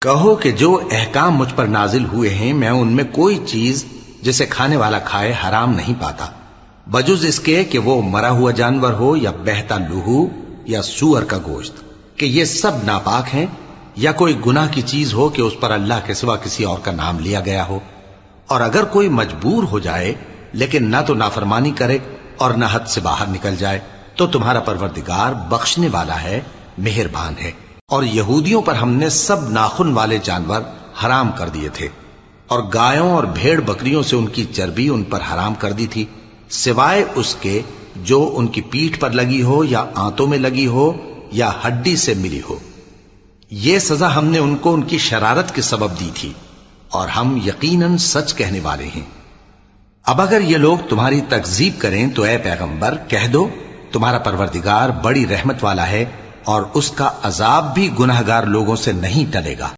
कहो कि जो अहकाम मुझ पर नाजिल हुए हैं मैं उनमें कोई चीज जिसे खाने वाला खाए हराम नहीं पाता, बजुज इसके कि वो मरा हुआ जानवर हो या बहता लहू या सूअर का गोश्त, कि ये सब नापाक हैं, या कोई गुनाह की चीज हो कि उस पर अल्लाह के सिवा किसी और का नाम लिया गया हो। और अगर कोई मजबूर हो जाए लेकिन ना तो नाफरमानी करे और ना हद से बाहर निकल जाए, तो तुम्हारा परवरदिगार बख्शने वाला है, मेहरबान है। और यहूदियों पर हमने सब नाखून वाले जानवर हराम कर दिए थे, और गायों और भेड़ बकरियों से उनकी चर्बी उन पर हराम कर दी थी, सिवाय उसके जो उनकी पीठ पर लगी हो या आंतों में लगी हो या हड्डी से मिली हो। ये सजा हमने उनको उनकी शरारत के सबब दी थी, और हम यकीनन सच कहने वाले हैं। अब अगर ये लोग तुम्हारी तकजीब करें तो ए पैगंबर कह दो, तुम्हारा परवरदिगार बड़ी रहमत वाला है और उसका अजाब भी गुनहगार लोगों से नहीं टलेगा।